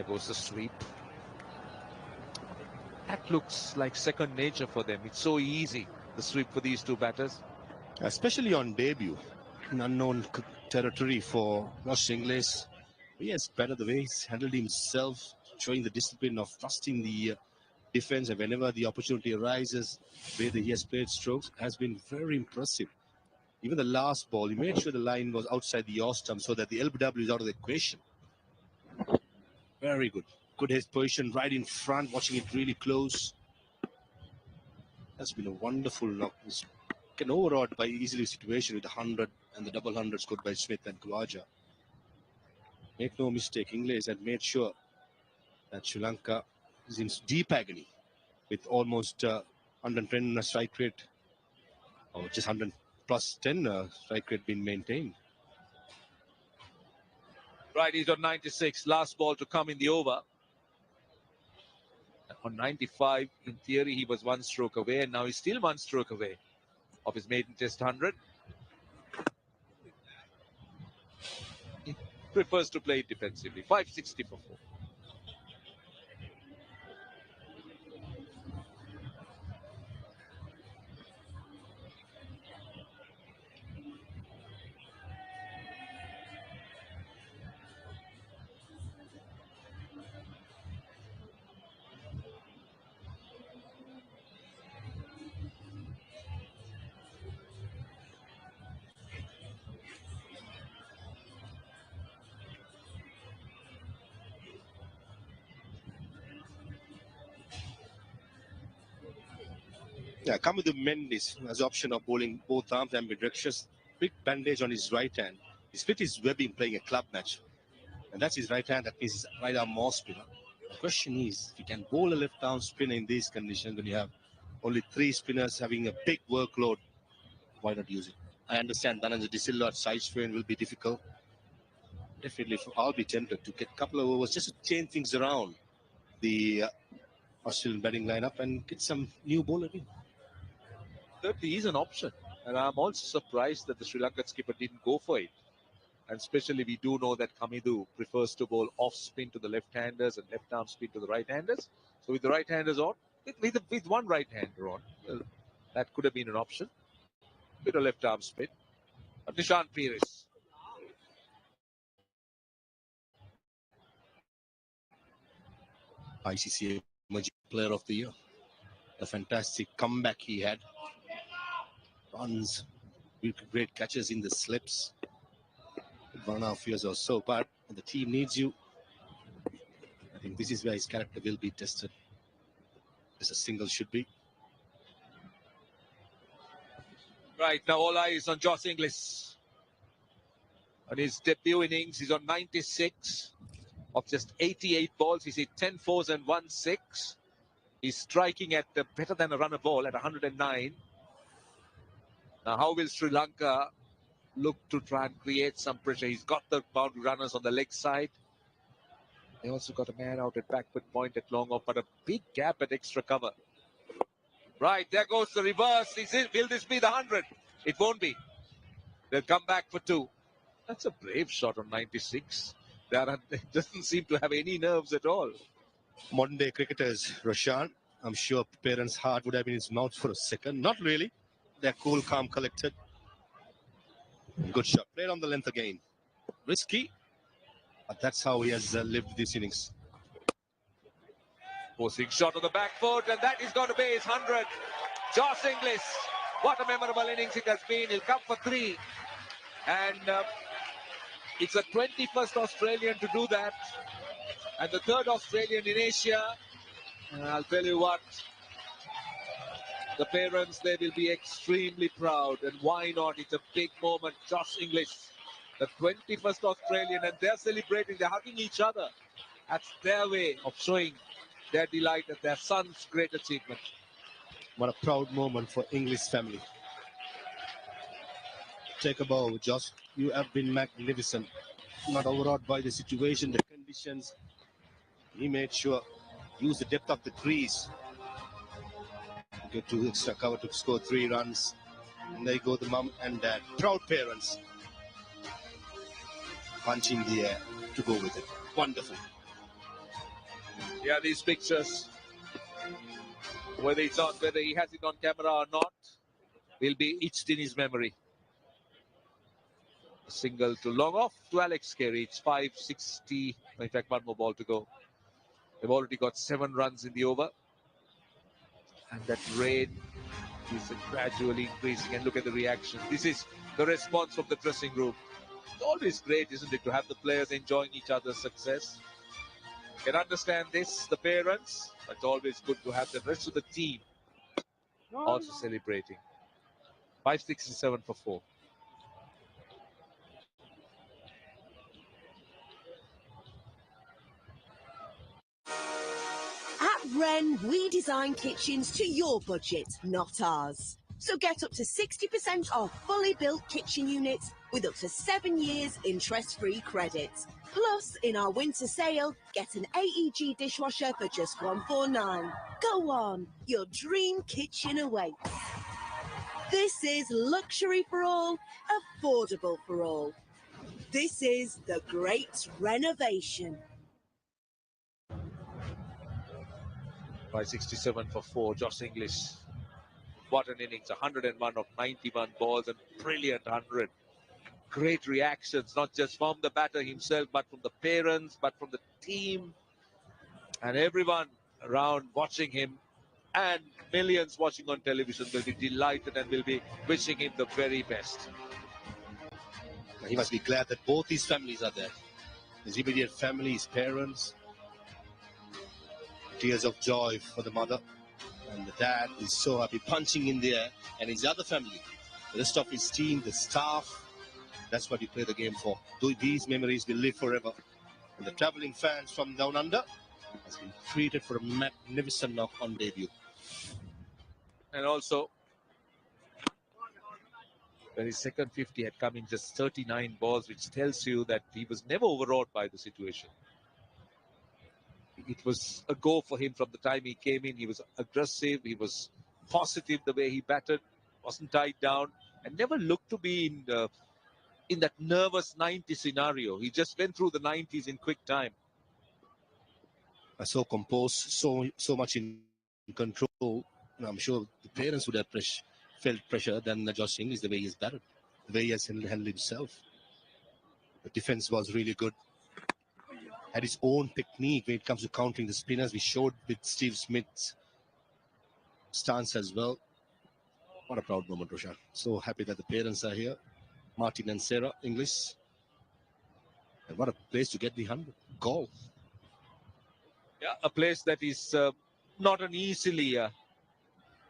There goes the sweep. That looks like second nature for them. It's so easy, the sweep for these two batters. Especially on debut, in unknown territory for Josh Inglis. Yes, better the way he's handled himself, showing the discipline of trusting the defense, and whenever the opportunity arises, the way that he has played strokes has been very impressive. Even the last ball, he made sure the line was outside the yaw stump so that the LBW is out of the equation. Very good. Good head position right in front, watching it really close. That's been a wonderful knock. Can overawed by easily situation with the 100 and the double 100 scored by Smith and Khawaja. Make no mistake, Inglis had made sure that Sri Lanka is in deep agony with almost 110 strike rate, or just 100 plus 10 strike rate being maintained. Right, he's on 96, last ball to come in the over. On 95, in theory, he was one stroke away, and now he's still one stroke away of his maiden test 100. He prefers to play it defensively. 560 for 4. Yeah, come with the Mendes as option of bowling both arms ambidextrous. Big bandage on his right hand. He split his webbing playing a club match. And that's his right hand, that means his right arm more spinner. The question is, if you can bowl a left arm spinner in these conditions, when you have only 3 spinners having a big workload, why not use it? I understand Dhananjay De Silva at side strain will be difficult. Definitely, I'll be tempted to get a couple of overs just to change things around the Australian batting lineup and get some new bowler in. Certainly is an option, and I'm also surprised that the Sri Lankan skipper didn't go for it. And especially, we do know that Kamidu prefers to bowl off spin to the left-handers and left arm spin to the right-handers. So with the right-handers on, with one right-hander on, well, that could have been an option. With a left arm spin. But Nishan Pires. ICC Emerging Player of the Year. A fantastic comeback he had. Runs, great catches in the slips. 1.5 years or so, but the team needs you. I think this is where his character will be tested, as a single should be. Right, now all eyes on Josh Inglis. On his debut innings, he's on 96 of just 88 balls. He's hit 10 fours and 1 6. He's striking at better than a run a ball at 109. Now, how will Sri Lanka look to try and create some pressure? He's got the boundary runners on the leg side. They also got a man out at backward point at long off, but a big gap at extra cover. Right, there goes the reverse. Will this be the 100? It won't be. They'll come back for 2. That's a brave shot on 96. It doesn't seem to have any nerves at all. Modern day cricketers, Roshan, I'm sure parents' heart would have been in his mouth for a second. Not really. They're cool, calm, collected. Good shot. Played on the length again. Risky, but that's how he has lived this innings. Forcing shot on the back foot, and that is going to be his 100. Josh Inglis, what a memorable innings it has been. He'll come for 3. And it's a 21st Australian to do that. And the 3rd Australian in Asia. And I'll tell you what, the parents, they will be extremely proud. And why not? It's a big moment. Josh Inglis, the 21st Australian, and they're celebrating. They're hugging each other. That's their way of showing their delight at their son's great achievement. What a proud moment for English family. Take a bow, Josh. You have been magnificent. Not overawed by the situation, the conditions. He made sure use the depth of the crease. Get 2 extra cover to score 3 runs. And there you go, the mum and dad. Proud parents. Punching the air to go with it. Wonderful. Yeah, these pictures, whether he has it on camera or not, will be etched in his memory. A single to long off to Alex Carey. It's 5:60. In fact, one more ball to go. They've already got 7 runs in the over. And that rain is gradually increasing. And look at the reaction. This is the response from the dressing room. It's always great, isn't it, to have the players enjoying each other's success. You can understand this, the parents, but it's always good to have the rest of the team also celebrating. 567 for 4. At Wren, we design kitchens to your budget, not ours. So get up to 60% off fully built kitchen units with up to 7 years interest-free credit. Plus, in our winter sale, get an AEG dishwasher for just $149. Go on, your dream kitchen awaits. This is luxury for all, affordable for all. This is the Great Renovation. 567 for 4. Josh Inglis. What an innings. 101 of 91 balls and brilliant 100. Great reactions, not just from the batter himself, but from the parents, but from the team. And everyone around watching him, and millions watching on television will be delighted and will be wishing him the very best. He must be glad that both his families are there. His immediate family, his parents. Tears of joy for the mother. And the dad is so happy, punching in the air. And his other family, the rest of his team, the staff. That's what you play the game for. These memories will live forever. And the travelling fans from down under has been treated for a magnificent knock-on debut. And also, when his second 50 had come in just 39 balls, which tells you that he was never overawed by the situation. It was a go for him from the time he came in. He was aggressive, he was positive the way he batted, wasn't tied down, and never looked to be in that nervous 90 scenario. He just went through the 90s in quick time. So composed, so much in control. I'm sure the parents would have felt pressure than Josh Inglis, the way he's batted, the way he has handled himself. The defense was really good. Had his own technique when it comes to countering the spinners. We showed with Steve Smith's stance as well. What a proud moment, Roshan. So happy that the parents are here. Martin and Sarah Inglis. And what a place to get the 100 goal. Yeah, a place that is not an easily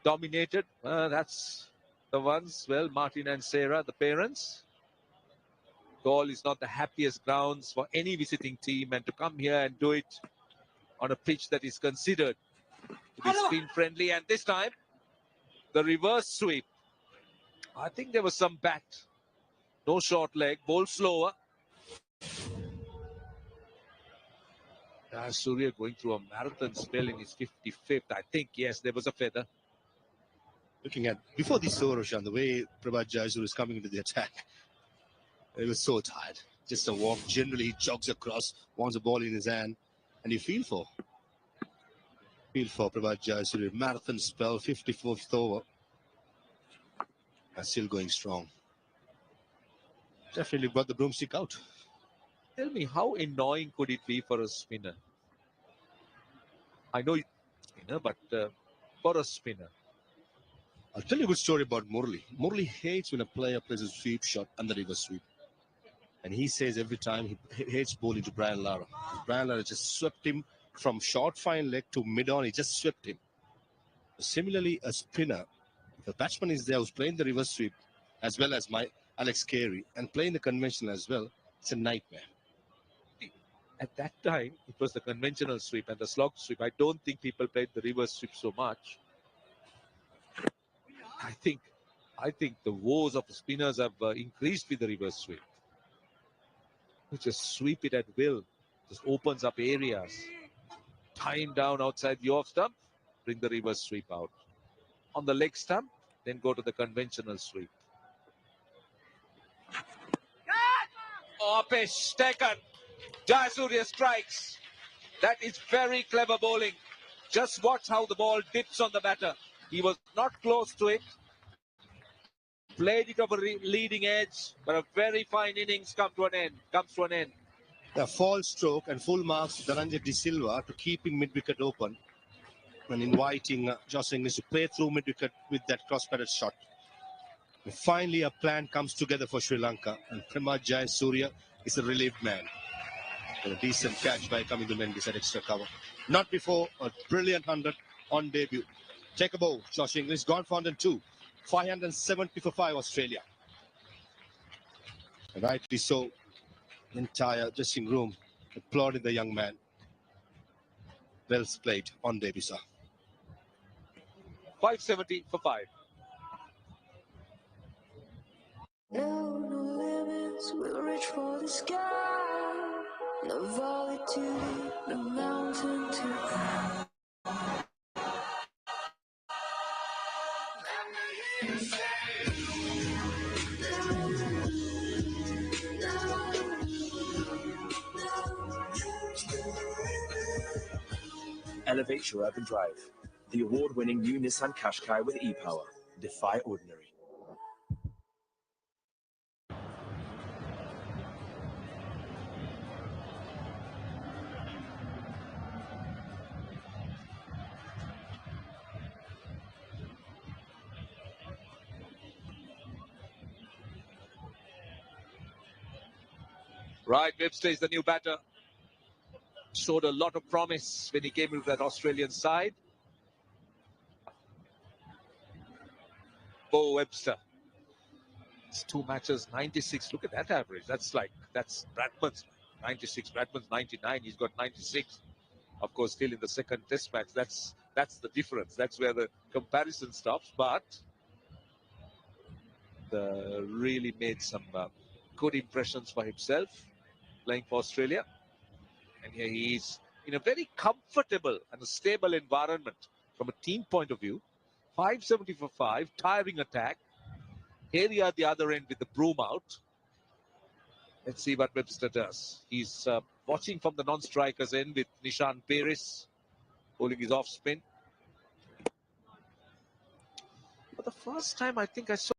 dominated. That's the ones. Well, Martin and Sarah, the parents. Gaul is not the happiest grounds for any visiting team, and to come here and do it on a pitch that is considered to be spin friendly. And this time, the reverse sweep. I think there was some bat. No short leg, ball slower. Surya going through a marathon spell in his 55th. I think, yes, there was a feather. Looking at, before this over, Roshan, the way Prabhat Jayasuriya is coming into the attack, he was so tired. Just a walk. Generally, he jogs across, wants a ball in his hand, and you feel for Prabhat Jayasuriya. Marathon spell, 54th over. And still going strong. Definitely brought the broomstick out. Tell me, how annoying could it be for a spinner? I know, but for a spinner. I'll tell you a good story about Murli. Murli hates when a player plays a sweep shot under reverse sweep. And he says every time he hates bowling to Brian Lara. Brian Lara just swept him from short fine leg to mid-on. He just swept him. Similarly, a spinner, if a batsman is there who's playing the reverse sweep, as well as Alex Carey, and playing the conventional as well, it's a nightmare. At that time, it was the conventional sweep and the slog sweep. I don't think people played the reverse sweep so much. I think the woes of the spinners have increased with the reverse sweep. You just sweep it at will. Just opens up areas. Time down outside the off stump, bring the reverse sweep out. On the leg stump, then go to the conventional sweep. Oh, pitch taken. Jayasuriya strikes. That is very clever bowling. Just watch how the ball dips on the batter. He was not close to it. Played it over leading edge, but a very fine innings comes to an end. The false stroke and full marks to Dhananjay De Silva to keeping mid-wicket open and inviting Josh Inglis to play through mid-wicket with that cross-batted shot. And finally, a plan comes together for Sri Lanka, and Prema Jayasuriya is a relieved man. And a decent catch by Kamindu Mendis at extra cover. Not before a brilliant 100 on debut. Take a bow, Josh Inglis, gone for 102. 570 for 5 Australia. And rightly so, entire dressing room applauding the young man. Well played on debut, sir. 570 for 5. No limits, we'll reach for the sky. No valley too deep, no mountain too high. Elevate your urban drive. The award-winning new Nissan Qashqai with e-power. Defy ordinary. Right, Webster is the new batter. Showed a lot of promise when he came into that Australian side. Bo Webster. It's 2 matches, 96. Look at that average. That's Bradman's 96. Bradman's 99. He's got 96. Of course, still in the second test match. That's the difference. That's where the comparison stops. But really made some good impressions for himself playing for Australia. And here he is in a very comfortable and a stable environment from a team point of view. 570 for 5, tiring attack. Here we are at the other end with the broom out. Let's see what Webster does. He's watching from the non-strikers end with Nishan Paris holding his off spin. For the first time, I think I saw